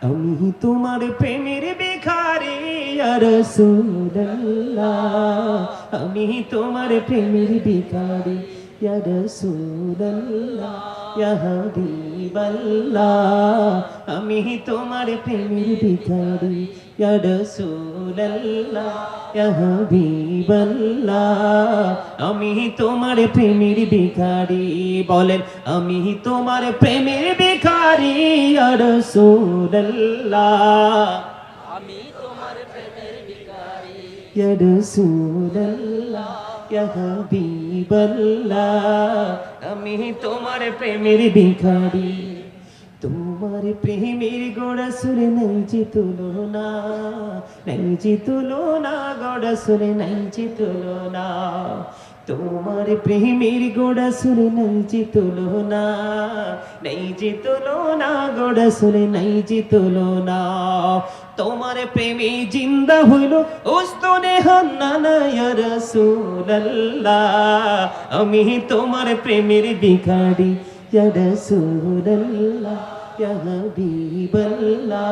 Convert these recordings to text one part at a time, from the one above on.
আমি তোমার প্রেমের ভিখারি ইয়া রাসূলুল্লাহ আমি তোমার প্রেমের ভিখারি ইয়া রাসূলুল্লাহ ইয়া হাবিবাল্লাহ আমি তোমার প্রেমের ভিখারি ইয়া রাসূলুল্লাহ ইয়া হাবিবাল্লাহ আমি তোমার প্রেমের ভিখারি বলেন আমি তোমার প্রেমের ভিখারি ইয়া রাসূলুল্লাহ আমি তোমার প্রেমের ভিখারি ইয়া রাসূলুল্লাহ ইয়া হাবিবাল্লাহ আমি তোমার প্রেমের ভিখারি তোমার প্রেমের গোড়া সুরে নাই যে তুলনা নাই যে তুলনা গোড়া সুরে নাই যে তুলনা তোমার প্রেমের গোড়া সুরে নাই যে তুলনা নাই যে তুলনা গোড়া সুরে নাই যে তুলনা তোমার প্রেমে জিন্দা হইল ওস্তনে হান্নানা ইয়া রাসূলুল্লাহ আমি তোমার প্রেমের ভিখারি ইয়া রাসূলুল্লাহ ইয়া হাবিবাল্লাহ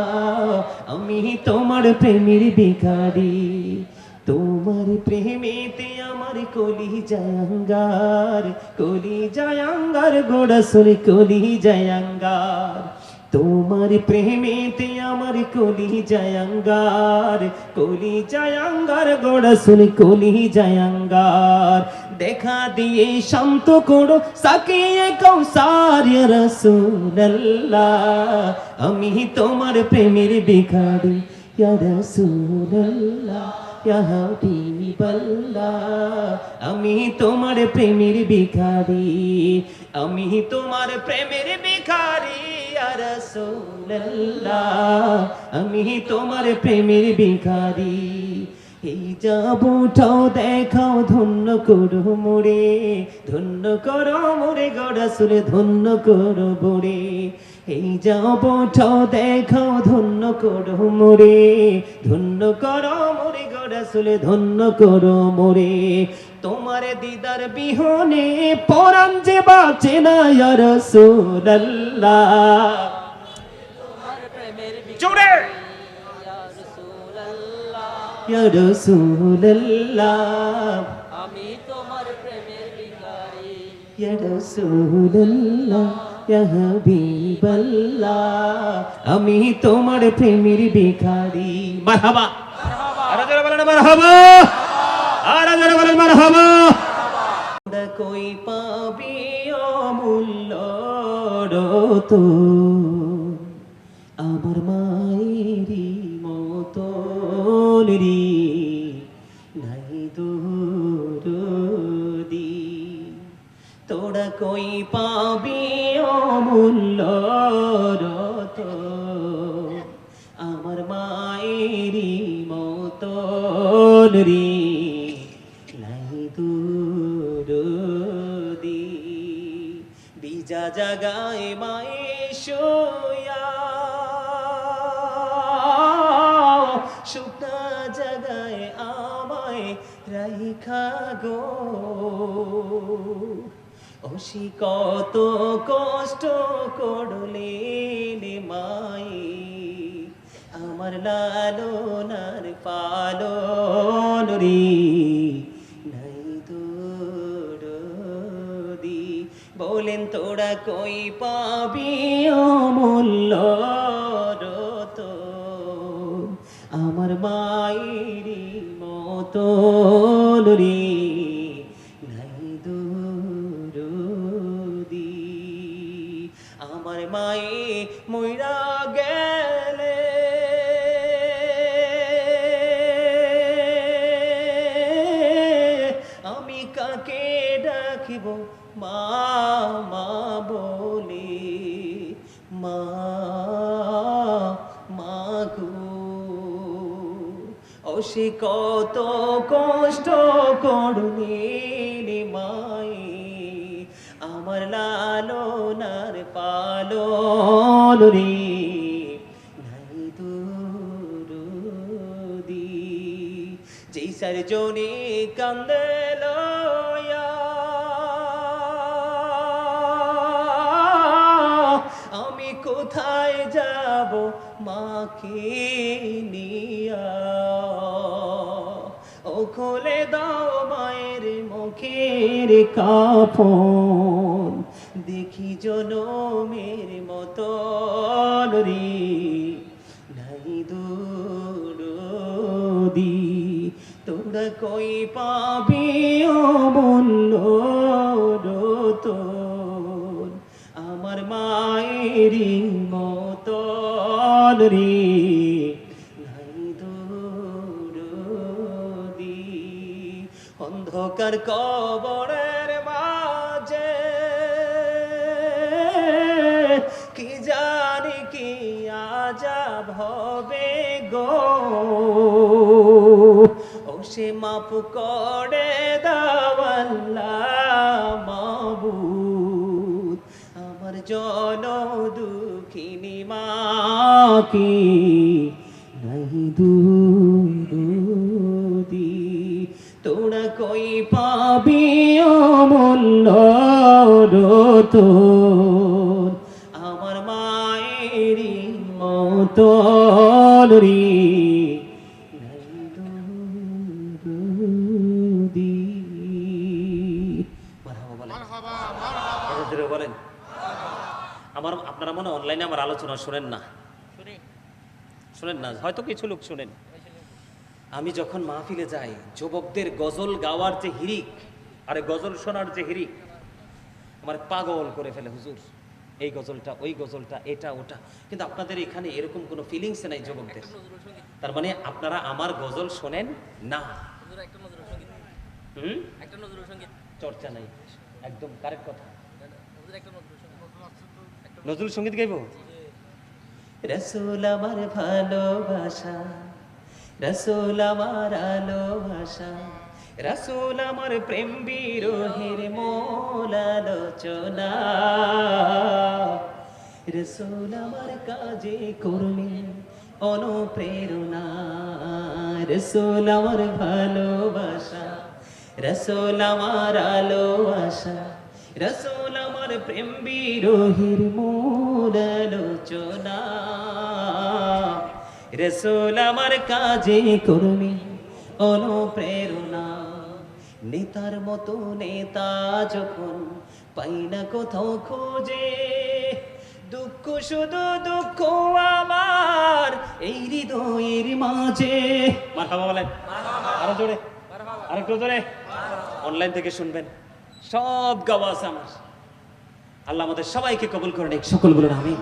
আমি তোমার প্রেমের ভিখারি তোমার প্রেমেতে আমার কলি জায়াঙ্গার গোড়া সুরে কলি জায়াঙ্গার তোমার প্রেমেতে আমার কলি জায়াঙ্গার গোড়া সুরে কলি জায়াঙ্গার দেখা দিয়ে শান্ত করো সাকিয়ে কৌসার ইয়া রাসূলুল্লাহ আমি তোমার প্রেমের ভিখারি ইয়া রাসূলুল্লাহ ইয়া হাবিবাল্লাহ আমি তোমার প্রেমের ভিখারি আমি তোমার প্রেমের ভিখারি ইয়া রাসূলুল্লাহ আমি তোমার প্রেমের ভিখারি এই যাব উঠাও দেখাও ধন্য করো মোরে গোড়া সুরে ধন্য করো মোরে এই যাব উঠাও দেখাও ধন্য করো মোরে গোড়া সুরে ধন্য করো মোরে তোমার দিদার বিহনে পরাণ যে বাঁচে না ইয়া রাসূলুল্লাহ তোমার প্রেমের জোরে ইয়া রাসূলুল্লাহ ইয়া রাসূলুল্লাহ আমি তোমার প্রেমের ভিখারি ইয়া রাসূলুল্লাহ ইয়া হাবিবাল্লাহ আমি তোমার প্রেমের ভিখারি মারহাবা আরে জোরে বলেন মারহাবা আরে জোরে বলেন মারহাবা তোরা কই পাবি অমূল্য রতন আমার মায়েরই মতন রে নাই দরদি তোরা কই পাবি অমূল্য রতন আমার মায়েরই মতন রে নাই দরদি বিজা জাগায় মায়ে শোয়া শুকনা জাগায় আমায় রাইখা গো অসি কত কষ্ট করলেন মায়ে আমার লালনার পালন রে নাই দরদি বলেন তোরা কই পাবি অমূল্য রতন আমার মায়েরই মতন রে নাই দরদি আমার মায়ে মইরা গেলে আমি কাকে ডাকিব মা মা বলে মা মা গো অসে কত কষ্ট করলেন মায়ে আমার লালনার পালন রে নাই দরদি যেই সার জনে কান্দে লয়া আমি কোথায় যাব মাকে নিয়া, ও খুলে দাও মায়ের মুখের কাপড়, দেখি জনমের মতন রে নাই দুরদি, তোরা কই পাবি ও বন্ধ রতন, আমার মায়েরই মতন রে নাই দুরদি। অন্ধকার কবরের মাঝে কি জানি কি আজাব হবে গো, ও সে মাপ করে দাও আল্লাহ মাবুদ, আমার জন দুঃখিনী মাকে নাই দুরদি, তোরা কই পাবি অমূল্য রতন, আমার মায়েরই মতন রে নাই দুরদি। মারহাবা বলেন, এত জোরে বলেন। আপনারা মনে অনলাইনে আমার আলোচনা শোনেন না, শোনেন না, হয়তো কিছু লোক শোনেন। আমি যখন মাহফিলে যাই, যুবকদের গজল গাওয়ার যে হিরিক, আরে গজল শোনার যে হিরিক, আমার পাগল করে ফেলে। হুজুর এই গজলটা, ওই গজলটা, এটা ওটা, কিন্তু আপনাদের এখানে এরকম কোনো ফিলিংস নাই যুবকদের। তার মানে আপনারা আমার গজল শোনেন না। চর্চা নাই, একদম কারেক্ট কথা। নজরুল সঙ্গীত গাইব? রাসূল আমার ভালোবাসা, রাসূল আমার আলোবাসা, রাসূল আমার প্রেম বিরহের মূল আলোচনা, রাসূল আমার কাজে কর্মে অনুপ্রেরণা, রাসূল আমার ভালোবাসা, রাসূল আমার আলোবাসা, রাসূল আমার প্রেম বিরহের মূল আলোচনা, রাসূল আমার কাজে কর্মে অনুপ্রেরণা, নেতার মতো নেতা যখন পাই না কোথাও খোঁজে, দুঃখ শুধু দুঃখ আমার এই হৃদয়ের মাঝে। মারহাবা বলেন, আরো জোরে, আরেকটু জোরে। অনলাইন থেকে শুনবেন, সব গাওয়া আছে আমার। আল্লাহ আমাদের সবাইকে কবুল করেন, সকল বলুন আমিন।